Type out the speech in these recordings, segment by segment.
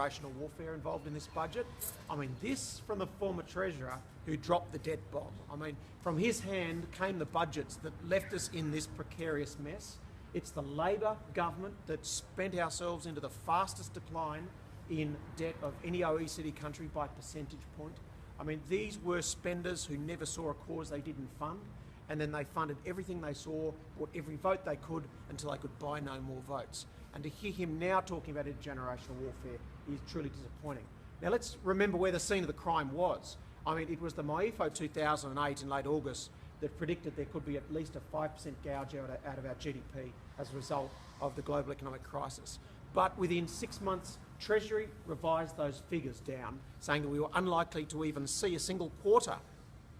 generational warfare involved in this budget. I mean, this from the former Treasurer who dropped the debt bomb. I mean, from his hand came the budgets that left us in this precarious mess. It's the Labor government that spent ourselves into the fastest decline in debt of any OECD country by percentage point. I mean, these were spenders who never saw a cause they didn't fund, and then they funded everything they saw, bought every vote they could until they could buy no more votes. And to hear him now talking about intergenerational warfare is truly disappointing. Now let's remember where the scene of the crime was. I mean, it was the MYEFO 2008 in late August that predicted there could be at least a 5% gouge out of our GDP as a result of the global economic crisis. But within 6 months, Treasury revised those figures down, saying that we were unlikely to even see a single quarter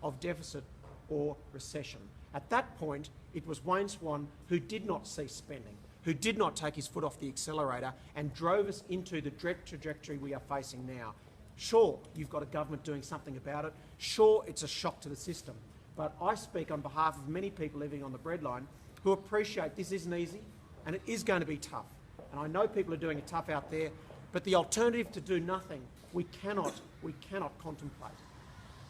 of deficit or recession. At that point, it was Wayne Swan who did not cease spending, who did not take his foot off the accelerator and drove us into the dread trajectory we are facing now. Sure, you've got a government doing something about it. Sure, it's a shock to the system. But I speak on behalf of many people living on the breadline who appreciate this isn't easy and it is going to be tough. And I know people are doing it tough out there, but the alternative to do nothing, we cannot contemplate.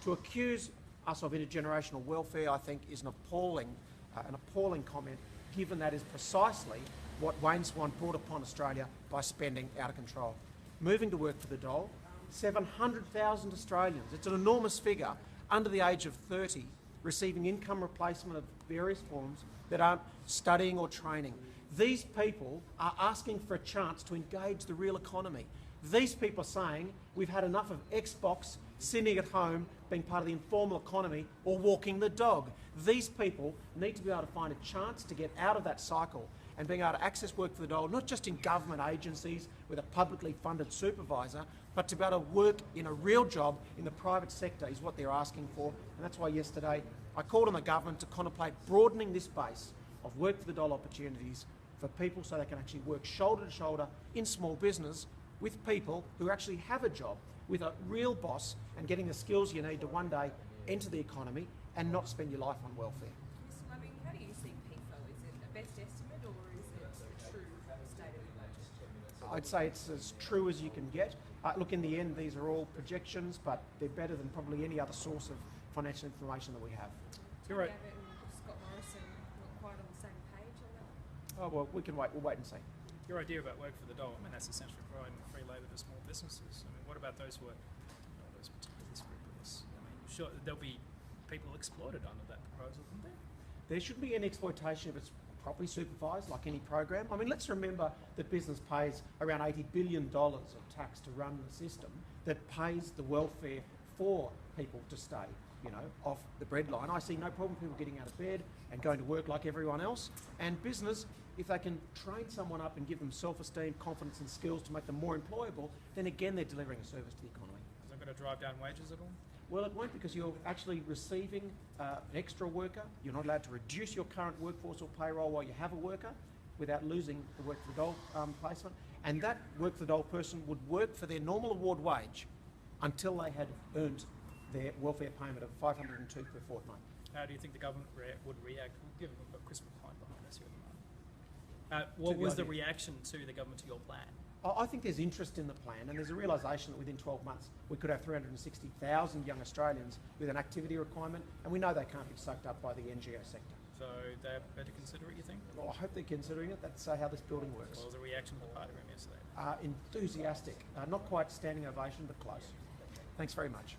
To accuse us of intergenerational welfare, I think, is an appalling comment, given that is precisely what Wayne Swan brought upon Australia by spending out of control. Moving to work for the Dole, 700,000 Australians, it's an enormous figure, under the age of 30, receiving income replacement of various forms that aren't studying or training. These people are asking for a chance to engage the real economy. These people are saying we've had enough of Xbox, sitting at home, being part of the informal economy, or walking the dog. These people need to be able to find a chance to get out of that cycle and being able to access work for the Dole, not just in government agencies with a publicly funded supervisor, but to be able to work in a real job in the private sector is what they're asking for. And that's why yesterday I called on the government to contemplate broadening this base of work for the Dole opportunities for people so they can actually work shoulder to shoulder in small business with people who actually have a job, with a real boss, and getting the skills you need to one day enter the economy and not spend your life on welfare. I mean, how do you see PIFO? Is it a best estimate or is it a true state of the budget? I'd say it's as true as you can get. Look, in the end, these are all projections, but they're better than probably any other source of financial information that we have. You're right. Scott Morrison not quite on the same page on that? Oh, well, we'll wait and see. Your idea about work for the Dole, I mean, that's essentially providing free labour to small businesses. I mean, what about those who are, those particularly scrupulous? I mean, sure, there'll be people exploited under that proposal, wouldn't there? There shouldn't be any exploitation if it's properly supervised, like any program. I mean, let's remember that business pays around $80 billion of tax to run the system that pays the welfare for people to stay, off the breadline. I see no problem with people getting out of bed and going to work like everyone else. And business, if they can train someone up and give them self-esteem, confidence and skills to make them more employable, then again they're delivering a service to the economy. Is that going to drive down wages at all? Well, it won't, because you're actually receiving an extra worker. You're not allowed to reduce your current workforce or payroll while you have a worker without losing the work for the Dole placement. And that work for the Dole person would work for their normal award wage until they had earned their welfare payment of $502 per fortnight. How do you think the government would react? Given we've got Chris McLean behind us here at the moment. What was the reaction to the government to your plan? I think there's interest in the plan, and there's a realisation that within 12 months we could have 360,000 young Australians with an activity requirement, and we know they can't be sucked up by the NGO sector. So they're better consider it, you think? Well, I hope they're considering it. That's how this building works. What was the reaction of the party room yesterday? Enthusiastic. Not quite standing ovation, but close. Thanks very much.